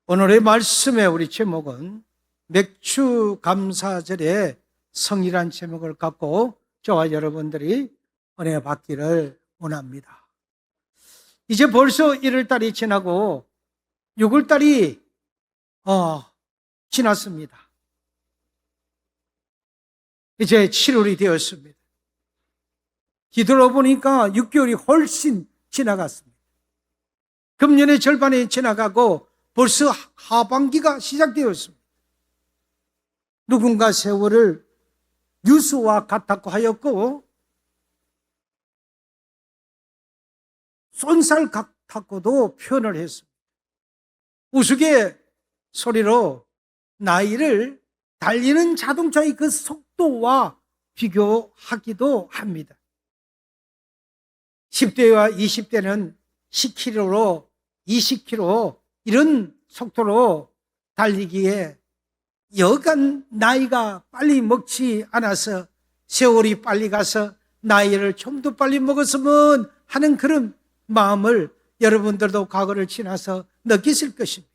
오늘의 말씀의 우리 제목은 맥주 감사절의 성이란 제목을 갖고 저와 여러분들이 은혜 받기를 원합니다. 이제 벌써 1월달이 지나고 6월달이 지났습니다. 이제 7월이 되었습니다. 뒤돌아보니까 6개월이 훨씬 지나갔습니다. 금년의 절반이 지나가고 벌써 하반기가 시작되었습니다. 누군가 세월을 유수와 같다고 하였고 쏜살 같다고도 표현을 했습니다. 우스갯소리로 나이를 달리는 자동차의 그 속도와 비교하기도 합니다. 10대와 20대는 10km로 20km 이런 속도로 달리기에 여간 나이가 빨리 먹지 않아서 세월이 빨리 가서 나이를 좀 더 빨리 먹었으면 하는 그런 마음을 여러분들도 과거를 지나서 느끼실 것입니다.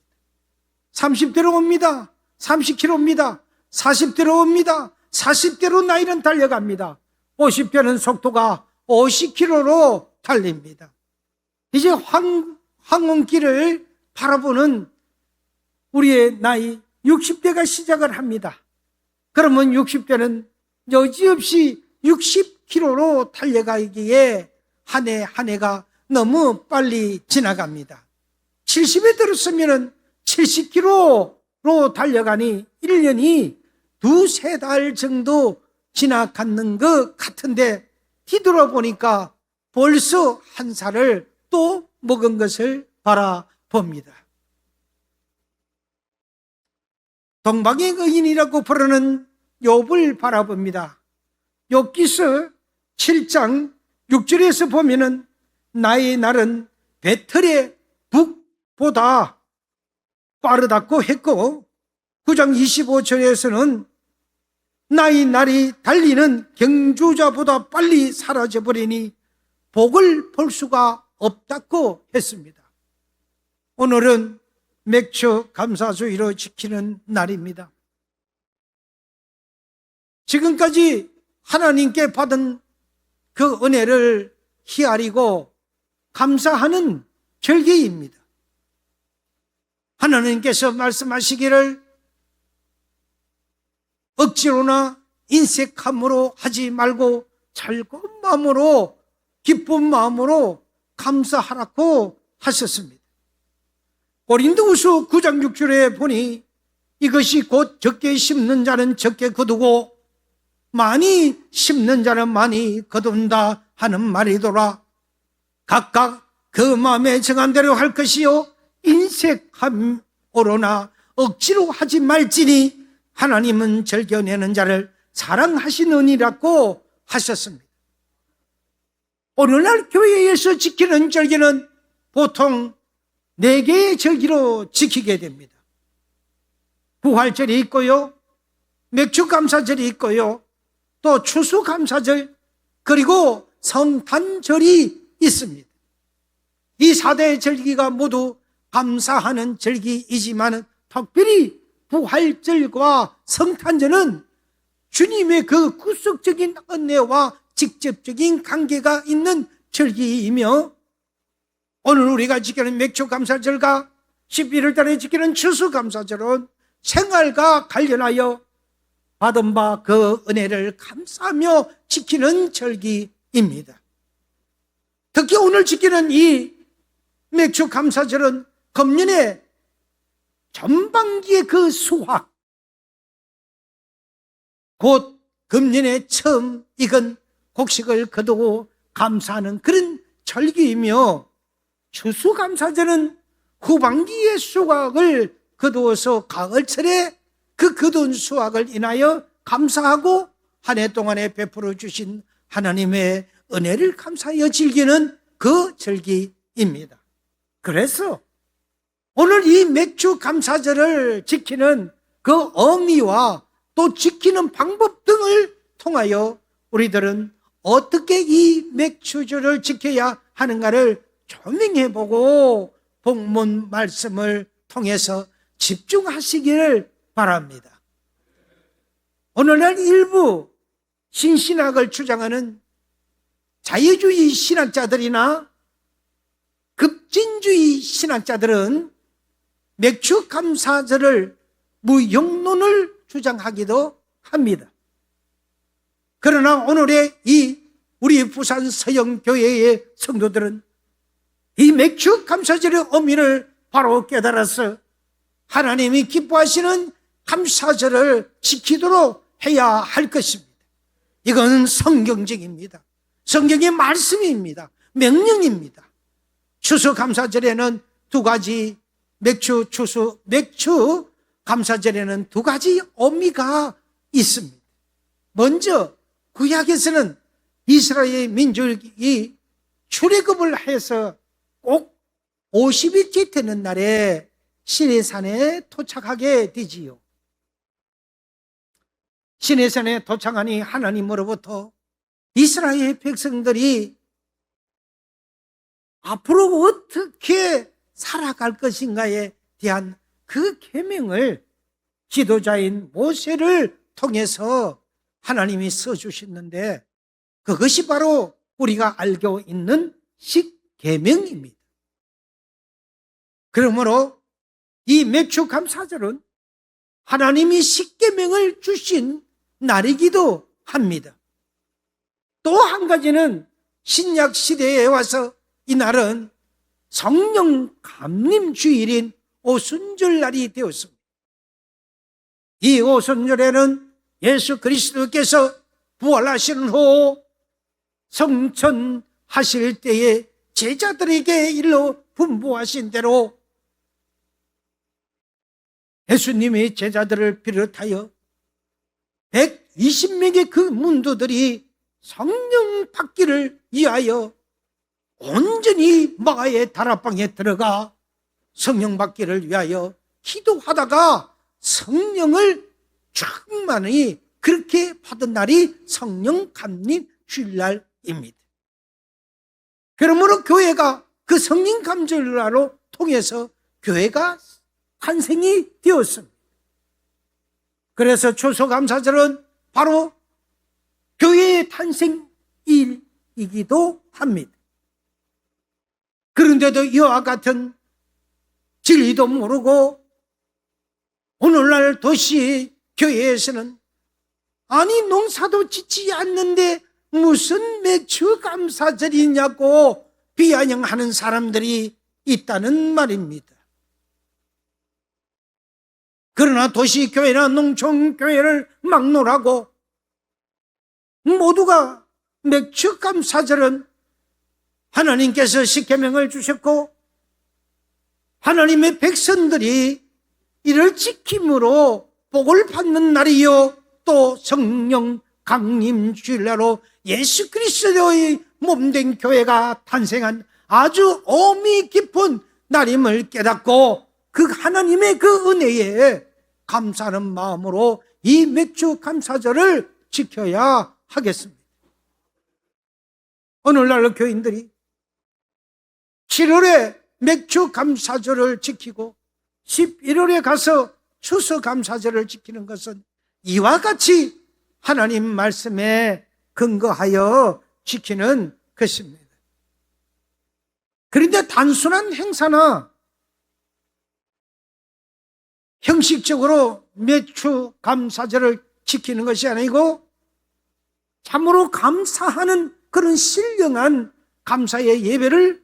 30대로 옵니다. 30km입니다. 40대로 옵니다. 40대로 나이는 달려갑니다. 50대는 속도가 50km로 달립니다. 이제 황혼길을 바라보는 우리의 나이 60대가 시작을 합니다. 그러면 60대는 여지없이 60km로 달려가기에 한 해 한 해가 너무 빨리 지나갑니다. 70에 들었으면 70km로 달려가니 1년이 두세 달 정도 지나가는 것 같은데 뒤돌아보니까 벌써 한 살을 또 먹은 것을 바라봅니다. 동방의 의인이라고 부르는 욥을 바라봅니다. 욥기서 7장 6절에서 보면은 나의 날은 배틀의 북보다 빠르다고 했고 9장 25절에서는 나의 날이 달리는 경주자보다 빨리 사라져버리니 복을 볼 수가 없다고 했습니다. 오늘은 맥주 감사주의로 지키는 날입니다. 지금까지 하나님께 받은 그 은혜를 헤아리고 감사하는 절기입니다. 하나님께서 말씀하시기를 억지로나 인색함으로 하지 말고 즐거운 마음으로 기쁜 마음으로 감사하라고 하셨습니다. 고린도후서 9장 6절에 보니 이것이 곧 적게 심는 자는 적게 거두고 많이 심는 자는 많이 거둔다 하는 말이더라. 각각 그 마음에 정한 대로 할 것이요 인색함으로나 억지로 하지 말지니 하나님은 즐겨내는 자를 사랑하시느니라고 하셨습니다. 오늘날 교회에서 지키는 절기는 보통 4개의 절기로 지키게 됩니다. 부활절이 있고요, 맥주감사절이 있고요, 또 추수감사절, 그리고 성탄절이 있습니다. 이 4대 절기가 모두 감사하는 절기이지만 특별히 부활절과 성탄절은 주님의 그 구속적인 은혜와 직접적인 관계가 있는 절기이며 오늘 우리가 지키는 맥주감사절과 11월 달에 지키는 추수감사절은 생활과 관련하여 받은 바 그 은혜를 감사하며 지키는 절기입니다. 특히 오늘 지키는 이 맥주감사절은 금년의 전반기의 그 수확, 곧 금년에 처음 익은 곡식을 거두고 감사하는 그런 절기이며 추수감사절은 후반기의 수확을 거두어서 가을철에 그 거둔 수확을 인하여 감사하고 한 해 동안에 베풀어 주신 하나님의 은혜를 감사하여 즐기는 그 절기입니다. 그래서 오늘 이 맥주 감사절을 지키는 그 의미와 또 지키는 방법 등을 통하여 우리들은 어떻게 이 맥주절을 지켜야 하는가를 조명해보고 본문 말씀을 통해서 집중하시기를 바랍니다. 오늘날 일부 신신학을 주장하는 자유주의 신학자들이나 급진주의 신학자들은 맥주 감사절을 무용론을 주장하기도 합니다. 그러나 오늘의 이 우리 부산 서영교회의 성도들은 이 맥주 감사절의 의미를 바로 깨달아서 하나님이 기뻐하시는 감사절을 지키도록 해야 할 것입니다. 이건 성경적입니다. 성경의 말씀입니다. 명령입니다. 추수감사절에는 두 가지 맥주 감사절에는 두 가지 의미가 있습니다. 먼저 구약에서는 이스라엘 민족이 출애굽을 해서 꼭 50일째 되는 날에 시내산에 도착하게 되지요. 시내산에 도착하니 하나님으로부터 이스라엘 백성들이 앞으로 어떻게 살아갈 것인가에 대한 그 계명을 지도자인 모세를 통해서 하나님이 써주셨는데 그것이 바로 우리가 알고 있는 십계명입니다. 그러므로 이 맥주감사절은 하나님이 십계명을 주신 날이기도 합니다. 또 한 가지는 신약 시대에 와서 이 날은 성령 감림 주일인 오순절 날이 되었습니다. 이 오순절에는 예수 그리스도께서 부활하신 후 성천하실 때에 제자들에게 일러 분부하신 대로 예수님의 제자들을 비롯하여 120명의 그 문도들이 성령 받기를 위하여 온전히 마가의 다락방에 들어가 성령 받기를 위하여 기도하다가 성령을 충만히 그렇게 받은 날이 성령 감림 주일날입니다. 그러므로 교회가 그 성령 감주일날로 통해서 교회가 탄생이 되었습니다. 그래서 추수감사절은 바로 교회의 탄생일이기도 합니다. 그런데도 이와 같은 진리도 모르고 오늘날 도시 교회에서는 아니 농사도 짓지 않는데 무슨 맥주 감사절이냐고 비아냥하는 사람들이 있다는 말입니다. 그러나 도시교회나 농촌교회를 막론하고 모두가 맥주 감사절은 하나님께서 십계명을 주셨고 하나님의 백성들이 이를 지킴으로 복을 받는 날이요 또 성령 강림 주일날로 예수 그리스도의 몸된 교회가 탄생한 아주 의미 깊은 날임을 깨닫고 그 하나님의 그 은혜에 감사하는 마음으로 이 맥주 감사절을 지켜야 하겠습니다. 오늘날 교인들이 7월에 맥주 감사절을 지키고 11월에 가서 추수 감사절을 지키는 것은 이와 같이 하나님 말씀에 근거하여 지키는 것입니다. 그런데 단순한 행사나 형식적으로 맥주 감사절을 지키는 것이 아니고 참으로 감사하는 그런 신령한 감사의 예배를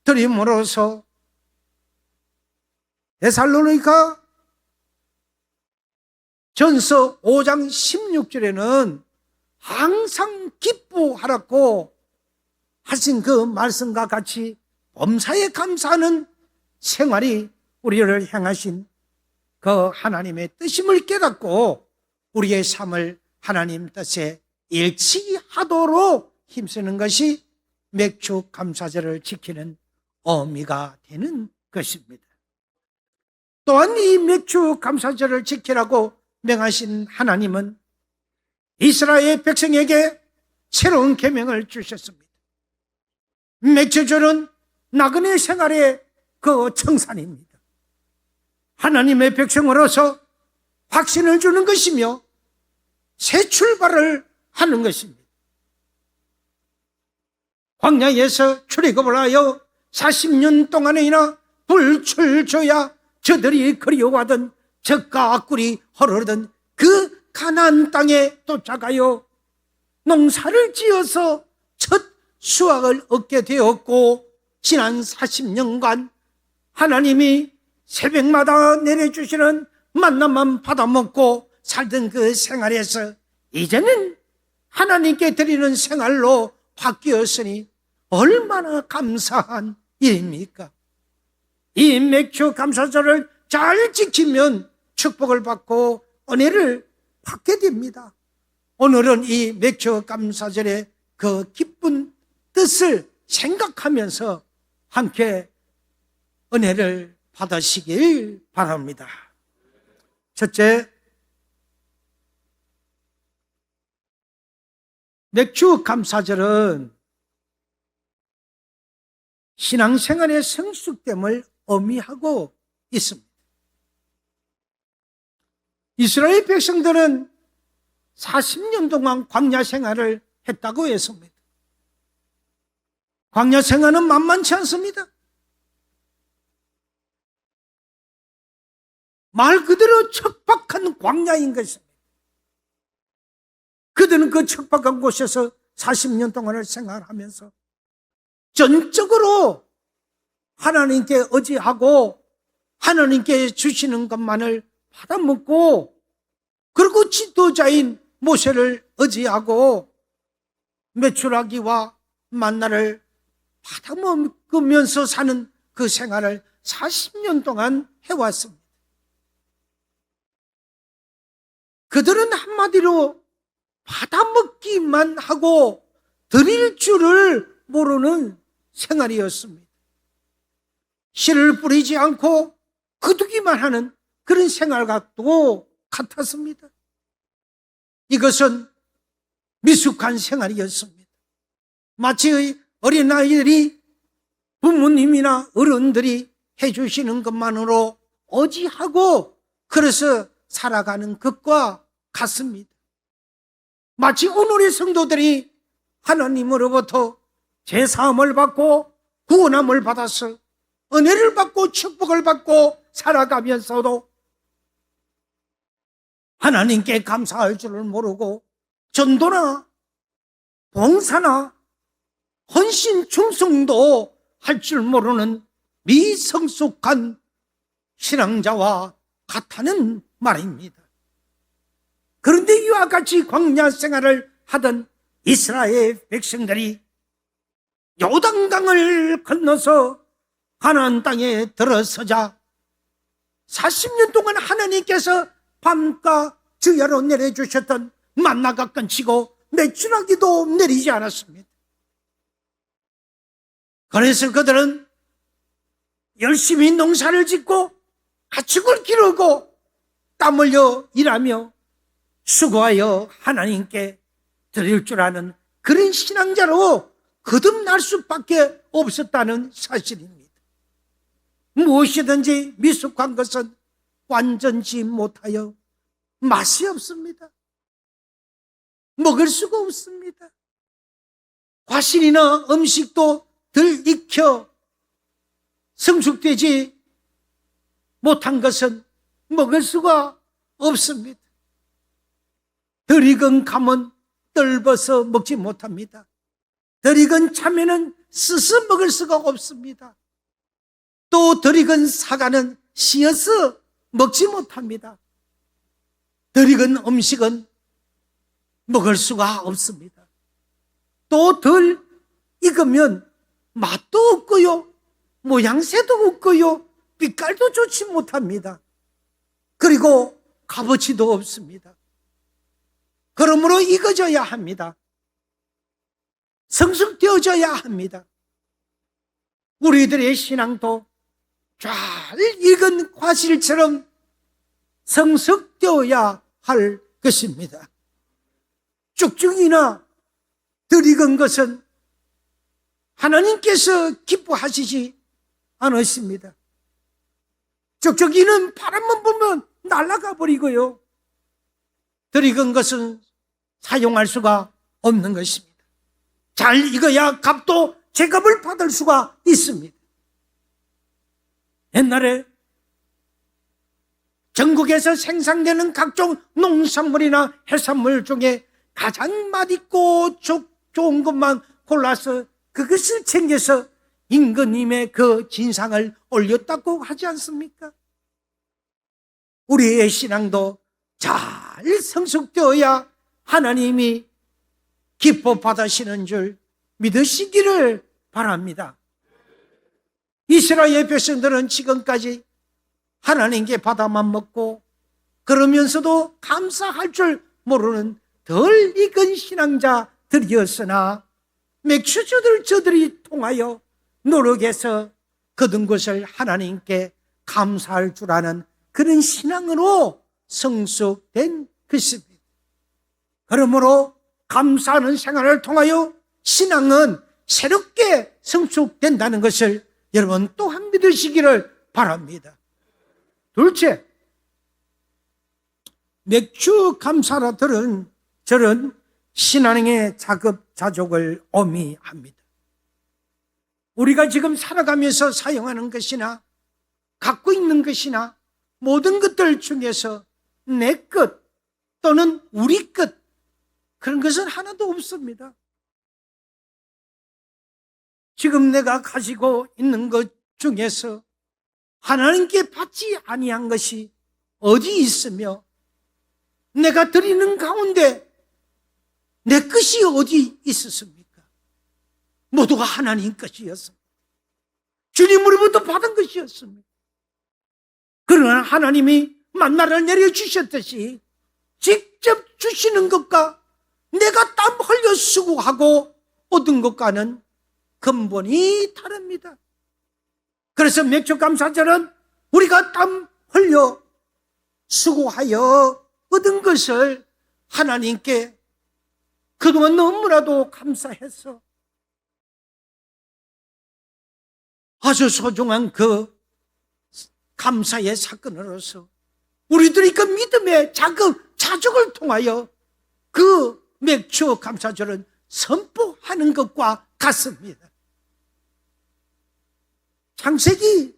드림으로써 데살로니가 전서 5장 16절에는 항상 기뻐하라고 하신 그 말씀과 같이 범사에 감사하는 생활이 우리를 향하신 그 하나님의 뜻임을 깨닫고 우리의 삶을 하나님 뜻에 일치하도록 힘쓰는 것이 맥주 감사절을 지키는 의미가 되는 것입니다. 또한 이 맥주 감사절을 지키라고 명하신 하나님은 이스라엘 백성에게 새로운 계명을 주셨습니다. 맥주절은 나그네 생활의 그 청산입니다. 하나님의 백성으로서 확신을 주는 것이며 새 출발을 하는 것입니다. 광야에서 출애굽을 하여 40년 동안이나 불출조야 저들이 그리워하던 젖과 악꿀이 흐르던 그 가나안 땅에 도착하여 농사를 지어서 첫 수확을 얻게 되었고, 지난 40년간 하나님이 새벽마다 내려주시는 만나만 받아먹고 살던 그 생활에서 이제는 하나님께 드리는 생활로 바뀌었으니 얼마나 감사한 일입니까? 이 맥주 감사절을 잘 지키면 축복을 받고 은혜를 받게 됩니다. 오늘은 이 맥주 감사절의 그 기쁜 뜻을 생각하면서 함께 은혜를 받으시길 바랍니다. 첫째, 맥주 감사절은 신앙생활의 성숙됨을 의미하고 있습니다. 이스라엘 백성들은 40년 동안 광야 생활을 했다고 했습니다. 광야 생활은 만만치 않습니다. 말 그대로 척박한 광야인 것입니다. 그들은 그 척박한 곳에서 40년 동안을 생활하면서 전적으로 하나님께 의지하고 하나님께 주시는 것만을 받아먹고, 그리고 지도자인 모세를 의지하고 메추라기와 만나를 받아먹으면서 사는 그 생활을 40년 동안 해왔습니다. 그들은 한마디로 받아먹기만 하고 드릴 줄을 모르는 생활이었습니다. 씨를 뿌리지 않고 거두기만 하는 그런 생활과도 같았습니다. 이것은 미숙한 생활이었습니다. 마치 어린아이들이 부모님이나 어른들이 해주시는 것만으로 의지하고 그래서 살아가는 것과 같습니다. 마치 오늘의 성도들이 하나님으로부터 제사함을 받고 구원함을 받아서 은혜를 받고 축복을 받고 살아가면서도 하나님께 감사할 줄을 모르고 전도나 봉사나 헌신 충성도 할 줄 모르는 미성숙한 신앙자와 같다는 말입니다. 그런데 이와 같이 광야 생활을 하던 이스라엘 백성들이 요단강을 건너서 가나안 땅에 들어서자 40년 동안 하나님께서 밤과 주야로 내려주셨던 만나가 끊기고 메추라기도 내리지 않았습니다. 그래서 그들은 열심히 농사를 짓고 가축을 기르고 땀 흘려 일하며 수고하여 하나님께 드릴 줄 아는 그런 신앙자로 거듭날 수밖에 없었다는 사실입니다. 무엇이든지 미숙한 것은 완전치 못하여 맛이 없습니다. 먹을 수가 없습니다. 과실이나 음식도 덜 익혀 성숙되지 못한 것은 먹을 수가 없습니다. 덜 익은 감은 떫어서 먹지 못합니다. 덜 익은 참외는 쓰서 먹을 수가 없습니다. 또 덜 익은 사과는 씌어서 먹지 못합니다. 덜 익은 음식은 먹을 수가 없습니다. 또 덜 익으면 맛도 없고요, 모양새도 없고요, 빛깔도 좋지 못합니다. 그리고 값어치도 없습니다. 그러므로 익어져야 합니다. 성숙되어져야 합니다. 우리들의 신앙도 잘 익은 과실처럼 성숙되어야 할 것입니다. 쭉쭉이나 덜 익은 것은 하나님께서 기뻐하시지 않으십니다. 적적이는 바람만 불면 날아가 버리고요. 덜익은 것은 사용할 수가 없는 것입니다. 잘 익어야 값도 제값을 받을 수가 있습니다. 옛날에 전국에서 생산되는 각종 농산물이나 해산물 중에 가장 맛있고 좋은 것만 골라서 그것을 챙겨서 임금님의 그 진상을 올렸다고 하지 않습니까? 우리의 신앙도 잘 성숙되어야 하나님이 기뻐 받으시는 줄 믿으시기를 바랍니다. 이스라엘 백성들은 지금까지 하나님께 받아만 먹고 그러면서도 감사할 줄 모르는 덜 익은 신앙자들이었으나 맥주저들이 통하여 노력해서 거둔 것을 하나님께 감사할 줄 아는 그런 신앙으로 성숙된 것입니다. 그러므로 감사하는 생활을 통하여 신앙은 새롭게 성숙된다는 것을 여러분 또한 믿으시기를 바랍니다. 둘째, 맥주 감사라들은 저런 신앙의 자급자족을 의미합니다. 우리가 지금 살아가면서 사용하는 것이나 갖고 있는 것이나 모든 것들 중에서 내 것 또는 우리 것 그런 것은 하나도 없습니다. 지금 내가 가지고 있는 것 중에서 하나님께 받지 아니한 것이 어디 있으며 내가 드리는 가운데 내 것이 어디 있었습니까? 모두가 하나님 것이었습니다. 주님으로부터 받은 것이었습니다. 그러나 하나님이 만나를 내려주셨듯이 직접 주시는 것과 내가 땀 흘려 수고하고 얻은 것과는 근본이 다릅니다. 그래서 맥주감사절은 우리가 땀 흘려 수고하여 얻은 것을 하나님께 그동안 너무나도 감사해서 아주 소중한 그 감사의 사건으로서 우리들이 그 믿음의 자족을 통하여 그 맥주 감사절은 선포하는 것과 같습니다. 창세기를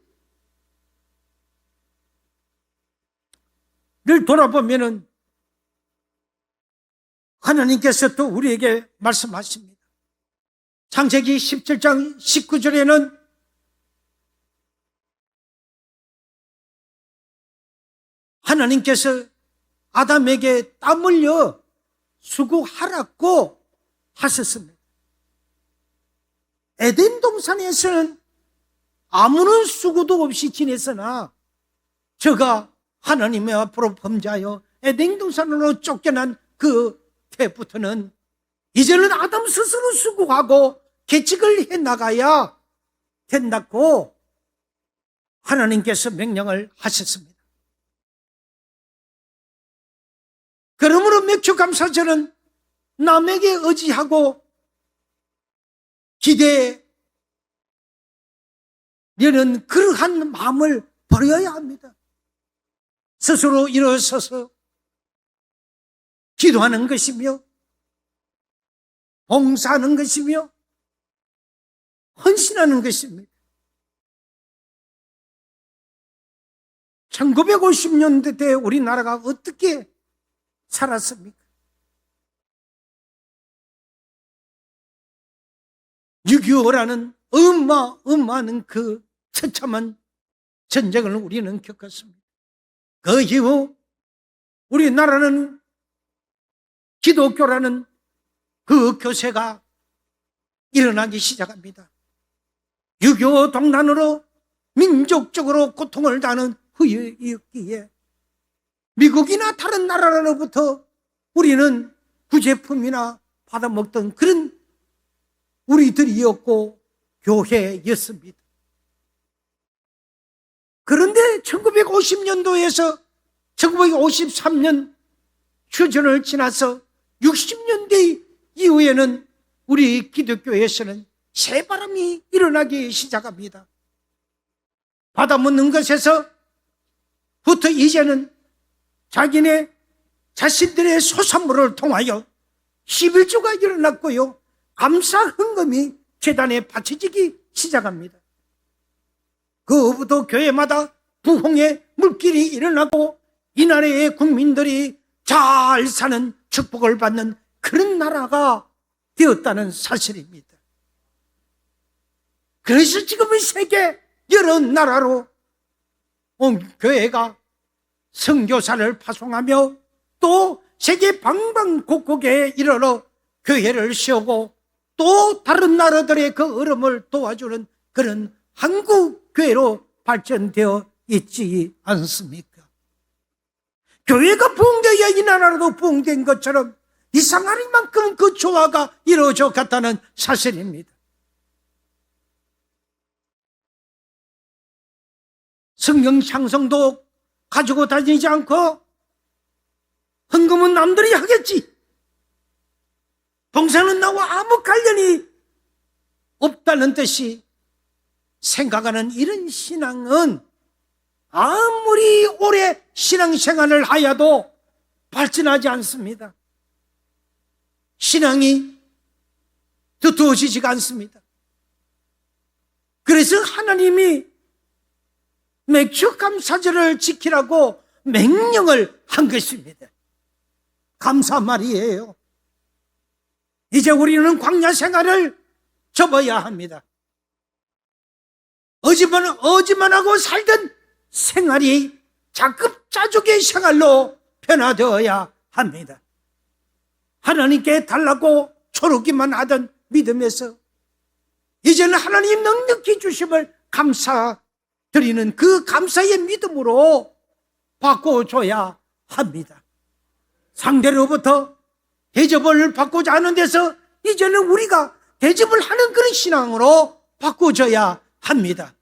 돌아보면은 하나님께서 또 우리에게 말씀하십니다. 창세기 17장 19절에는 하나님께서 아담에게 땀 흘려 수고하라고 하셨습니다. 에덴 동산에서는 아무런 수고도 없이 지냈으나 저가 하나님의 앞으로 범죄하여 에덴 동산으로 쫓겨난 그 때부터는 이제는 아담 스스로 수고하고 계책을 해나가야 된다고 하나님께서 명령을 하셨습니다. 그러므로 맥주감사절은 남에게 의지하고 기대려는 그러한 마음을 버려야 합니다. 스스로 일어서서 기도하는 것이며 봉사하는 것이며 헌신하는 것입니다. 1950년대 우리나라가 어떻게 살았습니까? 6.25라는 어마어마한 그 처참한 전쟁을 우리는 겪었습니다. 그 이후 우리나라는 기독교라는 그 교세가 일어나기 시작합니다. 6.25 동란으로 민족적으로 고통을 당하는 후였기에 미국이나 다른 나라로부터 우리는 구제품이나 받아먹던 그런 우리들이었고 교회였습니다. 그런데 1950년도에서 1953년 휴전을 지나서 60년대 이후에는 우리 기독교에서는 새바람이 일어나기 시작합니다. 받아먹는 것에서 이제는 자기네 자신들의 소산물을 통하여 11조가 일어났고요, 감사 헌금이 제단에 바쳐지기 시작합니다. 그 후부터 교회마다 부흥의 물길이 일어나고 이 나라의 국민들이 잘 사는 축복을 받는 그런 나라가 되었다는 사실입니다. 그래서 지금은 세계 여러 나라로 교회가 선교사를 파송하며 또 세계 방방곡곡에 이르러 교회를 세우고 또 다른 나라들의 그 흐름을 도와주는 그런 한국 교회로 발전되어 있지 않습니까? 교회가 부흥되어야 이 나라도 부흥된 것처럼 이상할 만큼 그 조화가 이루어져 갔다는 사실입니다. 성경 창성도 가지고 다니지 않고 헌금은 남들이 하겠지, 봉사는 나와 아무 관련이 없다는 듯이 생각하는 이런 신앙은 아무리 오래 신앙생활을 하여도 발전하지 않습니다. 신앙이 두터워지지가 않습니다. 그래서 하나님이 맥주 감사절을 지키라고 명령을 한 것입니다. 감사 말이에요. 이제 우리는 광야 생활을 접어야 합니다. 어지만 하고 살던 생활이 자급자족의 생활로 변화되어야 합니다. 하나님께 달라고 초르기만 하던 믿음에서 이제는 하나님 넉넉히 주심을 감사드리는 그 감사의 믿음으로 바꿔줘야 합니다. 상대로부터 대접을 받고자 하는 데서 이제는 우리가 대접을 하는 그런 신앙으로 바꿔줘야 합니다.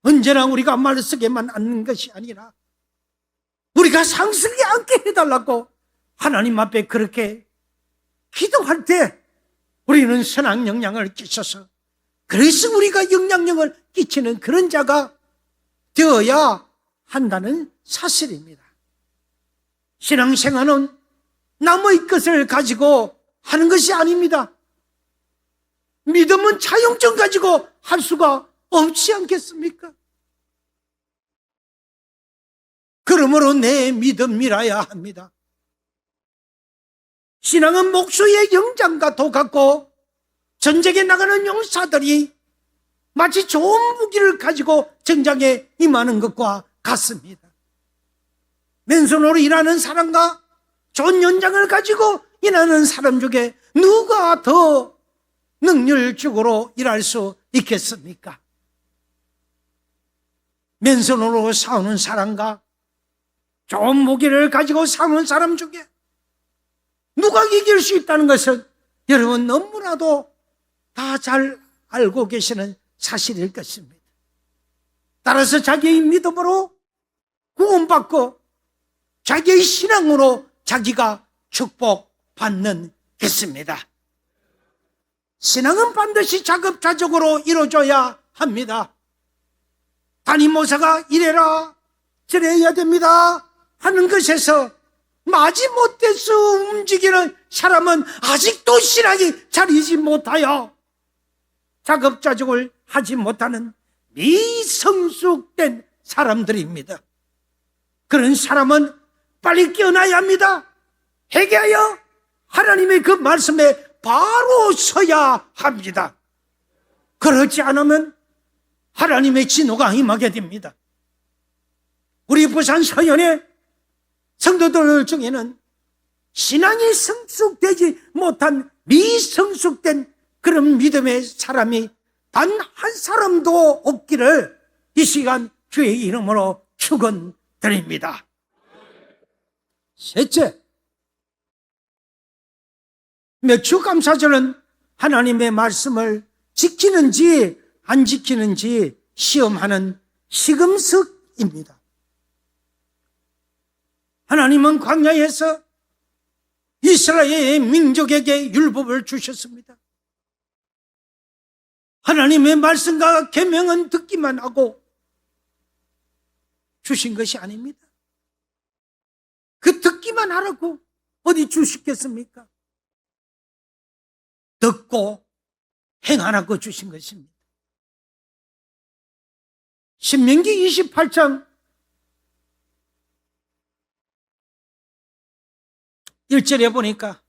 언제나 우리가 말쓰게만 앉는 것이 아니라 우리가 상승이 않게 해달라고 하나님 앞에 그렇게 기도할 때 우리는 선한 영향을 끼쳐서, 그래서 우리가 영향력을 끼치는 그런 자가 되어야 한다는 사실입니다. 신앙생활은 남의 것을 가지고 하는 것이 아닙니다. 믿음은 차용점 가지고 할 수가 없지 않겠습니까? 그러므로 내 믿음이라야 합니다. 신앙은 목수의 영장과도 같고 전쟁에 나가는 용사들이 마치 좋은 무기를 가지고 전장에 임하는 것과 같습니다. 맨손으로 일하는 사람과 좋은 연장을 가지고 일하는 사람 중에 누가 더 능률적으로 일할 수 있겠습니까? 맨손으로 싸우는 사람과 좋은 무기를 가지고 싸우는 사람 중에 누가 이길 수 있다는 것은 여러분 너무나도 다 잘 알고 계시는 사실일 것입니다. 따라서 자기의 믿음으로 구원받고 자기의 신앙으로 자기가 축복받는 것입니다. 신앙은 반드시 자급자족으로 이루어져야 합니다. 담임 목사가 이래라 저래야 됩니다 하는 것에서 마지못해서 움직이는 사람은 아직도 신앙이 자리지 못하여 자급자족을 하지 못하는 미성숙된 사람들입니다. 그런 사람은 빨리 깨어나야 합니다. 회개하여 하나님의 그 말씀에 바로 서야 합니다. 그렇지 않으면 하나님의 진노가 임하게 됩니다. 우리 부산 서연의 성도들 중에는 신앙이 성숙되지 못한 미성숙된 그런 믿음의 사람이 단 한 사람도 없기를 이 시간 주의 이름으로 축원드립니다. 셋째, 맥주감사절은 하나님의 말씀을 지키는지 안 지키는지 시험하는 시금석입니다. 하나님은 광야에서 이스라엘 민족에게 율법을 주셨습니다. 하나님의 말씀과 계명은 듣기만 하고 주신 것이 아닙니다. 그 듣기만 하라고 어디 주시겠습니까? 듣고 행하라고 주신 것입니다. 신명기 28장 1절에 보니까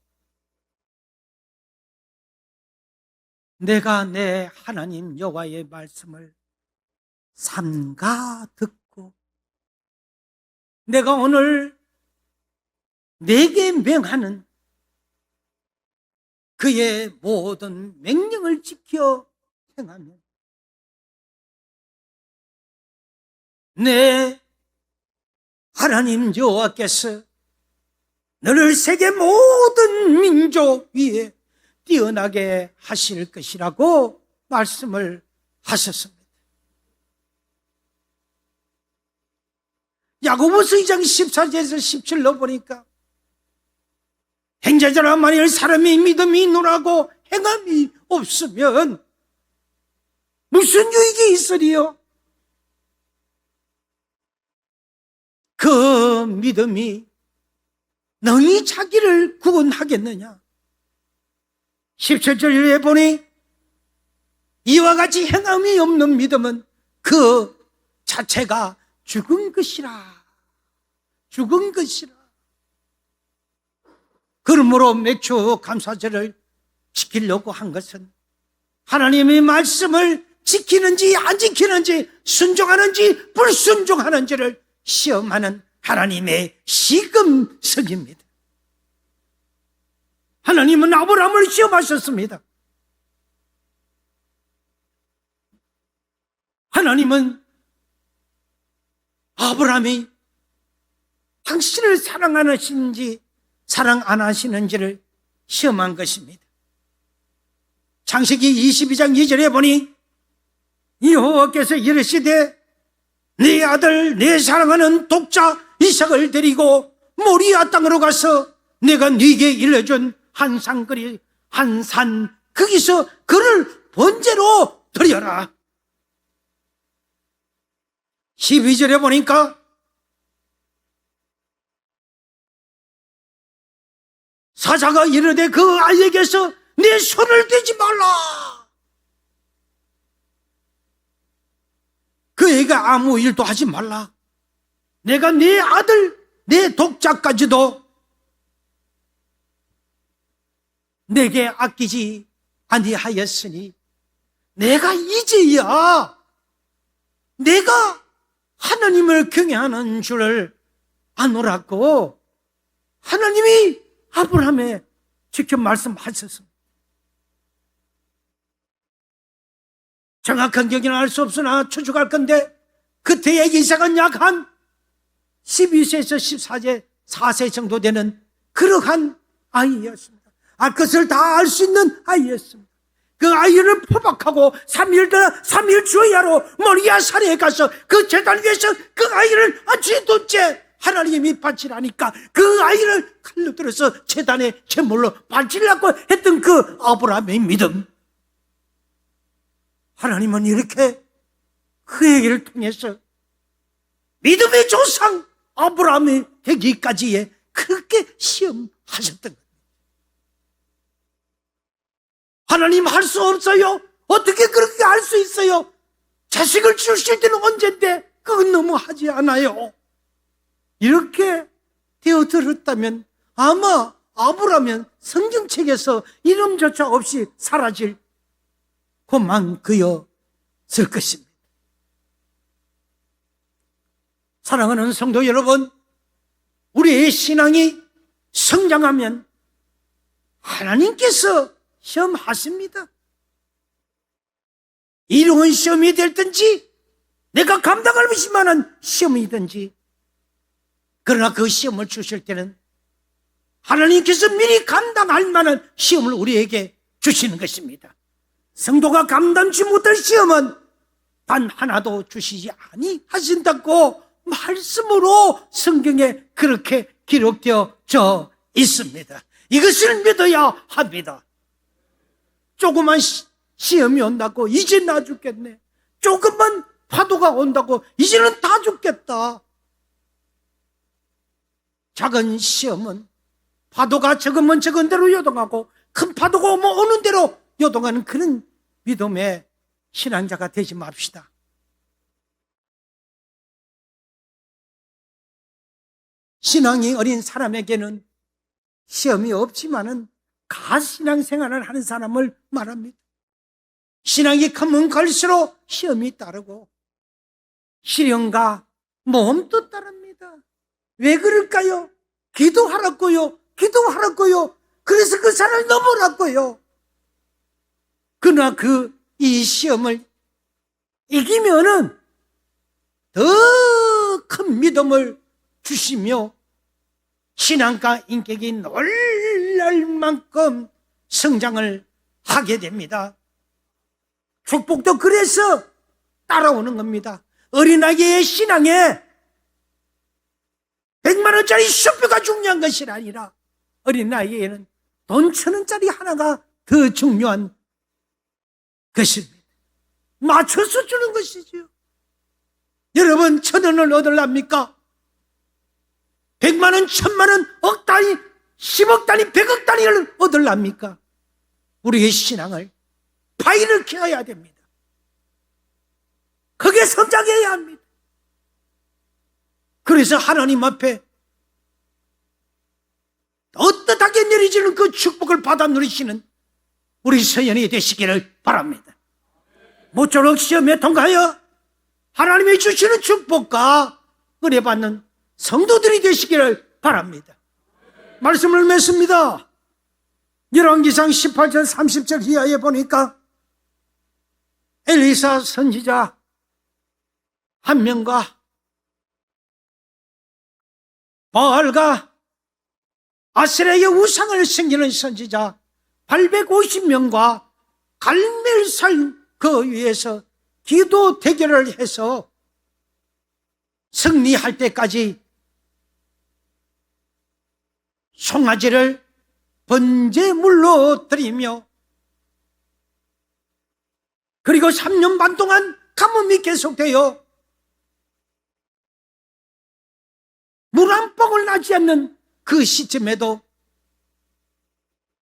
내가 내 하나님 여호와의 말씀을 삼가 듣고 내가 오늘 내게 명하는 그의 모든 명령을 지켜 행하면 내 하나님 여호와께서 너를 세계 모든 민족 위에 뛰어나게 하실 것이라고 말씀을 하셨습니다. 야고보서 2장 14절에서 17로 보니까 행자자라 만일 사람의 믿음이 있노라고 행함이 없으면 무슨 유익이 있으리요? 그 믿음이 능히 자기를 구원하겠느냐? 17절에 보니 이와 같이 행함이 없는 믿음은 그 자체가 죽은 것이라. 죽은 것이라. 그러므로 매주 감사절을 지키려고 한 것은 하나님의 말씀을 지키는지 안 지키는지 순종하는지 불순종하는지를 시험하는 하나님의 시금석입니다. 하나님은 아브라함을 시험하셨습니다. 하나님은 아브라함이 당신을 사랑하시는지 사랑 안 하시는지를 시험한 것입니다. 창세기 22장 2절에 보니 여호와께서 이르시되 네 아들 내 사랑하는 독자 이삭을 데리고 모리아 땅으로 가서 내가 네게 일러준 한 산 거기서 그를 번제로 드려라. 12절에 보니까 사자가 이르되 그 아이에게서 내 손을 떼지 말라. 그 애가 아무 일도 하지 말라. 내가 네 아들 내 독자까지도 내게 아끼지 아니하였으니 내가 이제야 내가 하나님을 경외하는 줄을 아노라고 하나님이 아브라함에 직접 말씀하셨습니다. 정확한 기억은 알 수 없으나 추측할 건데 그때의 이삭은 약 한 12세에서 4세 정도 되는 그러한 아이였습니다. 그것을 다 알 수 있는 아이였습니다. 그 아이를 포박하고 3일 주야로 모리아 산에 가서 그 제단 위에서 그 아이를 죄도죄 하나님이 바치라니까 그 아이를 칼로 들어서 제단에 제물로 바치려고 했던 그 아브라함의 믿음. 하나님은 이렇게 그 얘기를 통해서 믿음의 조상 아브라함이 되기까지에 그렇게 시험하셨던 거예요. 하나님 할 수 없어요? 어떻게 그렇게 할 수 있어요? 자식을 주실 때는 언젠데 그건 너무 하지 않아요? 이렇게 되어들었다면 아마 아브라함은 성경책에서 이름조차 없이 사라질 것만 그였을 것입니다. 사랑하는 성도 여러분, 우리의 신앙이 성장하면 하나님께서 시험하십니다. 이로운 시험이 될든지 내가 감당할 만한 시험이든지, 그러나 그 시험을 주실 때는 하나님께서 미리 감당할 만한 시험을 우리에게 주시는 것입니다. 성도가 감당치 못할 시험은 단 하나도 주시지 아니하신다고 말씀으로 성경에 그렇게 기록되어 있습니다. 이것을 믿어야 합니다. 조그만 시험이 온다고 이제 나 죽겠네, 조금만 파도가 온다고 이제는 다 죽겠다. 작은 시험은 파도가 적으면 적은 대로 요동하고 큰 파도가 오면 오는 대로 요동하는 그런 믿음의 신앙자가 되지 맙시다. 신앙이 어린 사람에게는 시험이 없지만은 가신앙생활을 하는 사람을 말합니다. 신앙이 크면 갈수록 시험이 따르고 시련과 모험도 따릅니다. 왜 그럴까요? 기도하라고요. 기도하라고요. 그래서 그 산을 넘으라고요. 그러나 이 시험을 이기면은 더 큰 믿음을 주시며 신앙과 인격이 놀랄 만큼 성장을 하게 됩니다. 축복도 그래서 따라오는 겁니다. 어린아이의 신앙에 100만 원짜리 수표가 중요한 것이 아니라 어린아이에는 돈 1,000원짜리 하나가 더 중요한 것입니다. 맞춰서 주는 것이죠. 여러분 1,000원을 얻으랍니까? 100만 원, 1,000만 원, 억 단위, 10억 단위, 100억 단위를 얻으랍니까? 우리의 신앙을 파일을 키워야 됩니다. 그게 성장해야 합니다. 그래서 하나님 앞에 떳떳하게 내리지는 그 축복을 받아 누리시는 우리 서연이 되시기를 바랍니다. 모쪼록 시험에 통과하여 하나님이 주시는 축복과 은혜 받는 성도들이 되시기를 바랍니다. 말씀을 맺습니다. 열왕기상 18절 30절 이하에 보니까 엘리사 선지자 한 명과 바알과 아세라의 우상을 섬기는 선지자 850명과 갈멜살 그 위에서 기도 대결을 해서 승리할 때까지 송아지를 번제물로 드리며 그리고 3년 반 동안 가뭄이 계속되어 물 한 방울 나지 않는 그 시점에도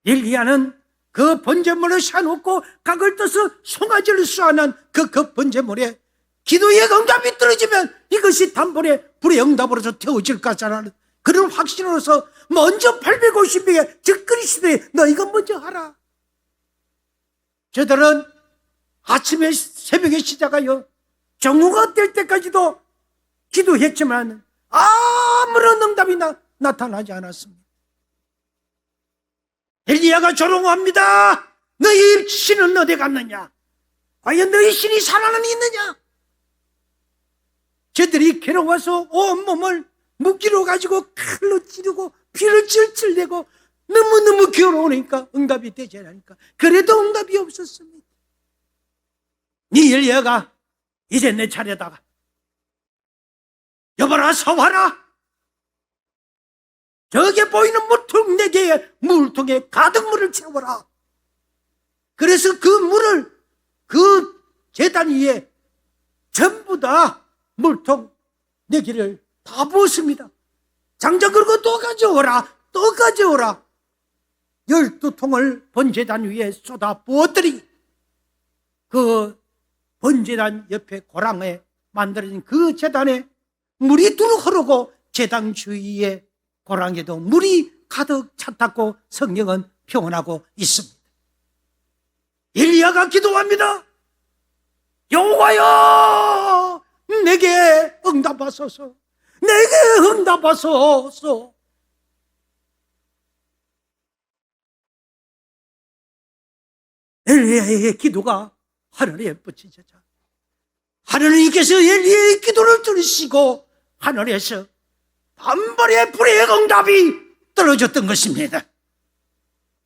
엘리야는 그 번제물을 사놓고 각을 떠서 송아지를 쏘아난 그 번제물에 기도의 응답이 떨어지면 이것이 단번에 불의 응답으로서 태워질 것이라는 그런 확신으로서 먼저 850명의 즉 그리스도에 너 이거 먼저 하라. 저들은 아침에 새벽에 시작하여 정오가 될 때까지도 기도했지만 아무런 응답이 나타나지 않았습니다. 엘리야가 조롱합니다. 너희 신은 어디 갔느냐? 과연 너희 신이 살아는 있느냐? 저들이 괴로워서 온몸을 무기로 가지고 칼로 찌르고 피를 찔찔 내고 너무너무 괴로우니까 응답이 되지 않으니까 그래도 응답이 없었습니다. 네 엘리야가 이제 내 차례다. 여봐라 서봐라. 저게 보이는 물통 4개의 물통에 가득 물을 채워라. 그래서 그 물을 그 제단 위에 전부 다 물통 4개를 다 부었습니다. 장작 그리고 또 가져오라. 또 가져오라. 12통을 번제단 위에 쏟아 부었더니 그 번제단 옆에 고랑에 만들어진 그 제단에 물이 두루 흐르고 제단 주위에 고랑에도 물이 가득 찼다고 성경은 표현하고 있습니다. 엘리야가 기도합니다. 여호와여 내게 응답하소서. 내게 응답하소서. 엘리야의 기도가 하늘에 뻗쳐졌죠. 하느님께서 엘리야의 기도를 들으시고 하늘에서 단번에 불의 응답이 떨어졌던 것입니다.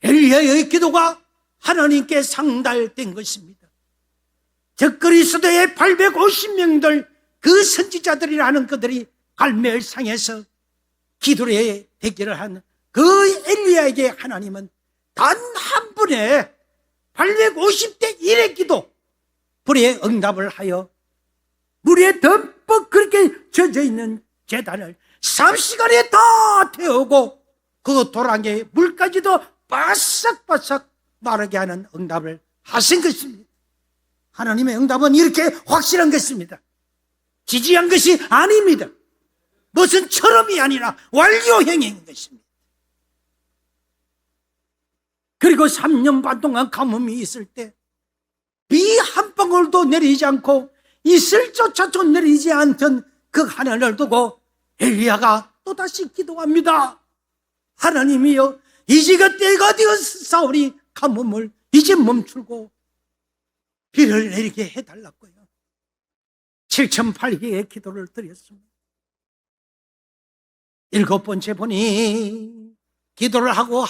엘리야의 기도가 하나님께 상달된 것입니다. 저 그리스도의 850명들 그 선지자들이라는 그들이 갈멜산에서 기도의 대결을 한 그 엘리야에게 하나님은 단 한 분의 850대 1의 기도 불의 응답을 하여 물에 듬뿍 그렇게 젖어 있는 제단을 3시간에 다 태우고 그 도랑에 물까지도 바싹바싹 마르게 하는 응답을 하신 것입니다. 하나님의 응답은 이렇게 확실한 것입니다. 지지한 것이 아닙니다. 무슨 처럼이 아니라 완료형인 것입니다. 그리고 3년 반 동안 가뭄이 있을 때 비 한 방울도 내리지 않고 이슬조차도 내리지 않던 그 하늘을 두고 엘리야가 또다시 기도합니다. 하나님이여, 이제가 때가 되었사오니 가뭄을 이제 멈추고 비를 내리게 해달라고요. 7,800개의 기도를 드렸습니다. 7번째 보니 기도를 하고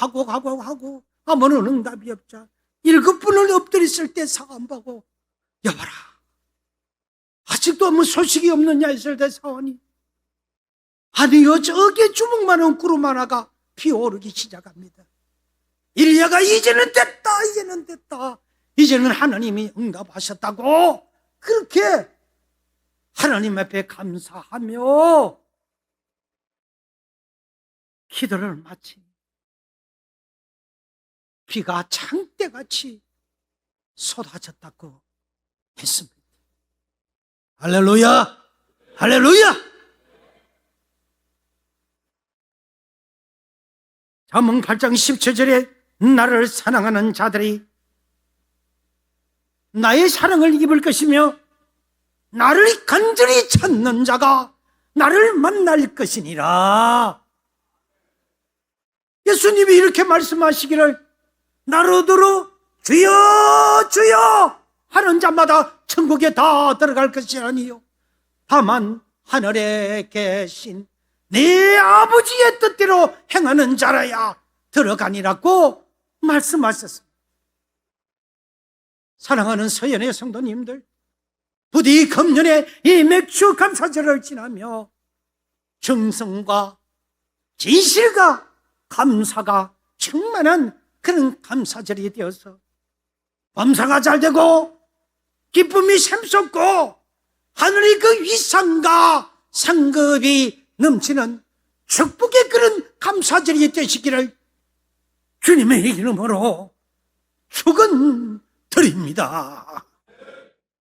아무런 응답이 없자 7번을 엎드렸을 때 사람보고 여봐라, 아직도 아무 소식이 없느냐 했을 때 사원이 아니요, 저게 주먹만한 구름 하나가 피어오르기 시작합니다. 엘리야가 이제는 됐다, 이제는 하나님이 응답하셨다고 그렇게 하나님 앞에 감사하며 기도를 마치 비가 창대같이 쏟아졌다고 했습니다. 할렐루야, 할렐루야. 잠언 8장 17절에 나를 사랑하는 자들이 나의 사랑을 입을 것이며 나를 간절히 찾는 자가 나를 만날 것이니라. 예수님이 이렇게 말씀하시기를 나로더러 주여 주여 하는 자마다 천국에 다 들어갈 것이 아니요 다만 하늘에 계신 내 아버지의 뜻대로 행하는 자라야 들어가니라고 말씀하셨습니다. 사랑하는 서연의 성도님들, 부디 금년에 이 맥주 감사절을 지나며 정성과 진실과 감사가 충만한 그런 감사절이 되어서 범사가 잘 되고 기쁨이 샘솟고 하늘의 그 위상과 상급이 넘치는 축복의 그런 감사절이 되시기를 주님의 이름으로 축원드립니다.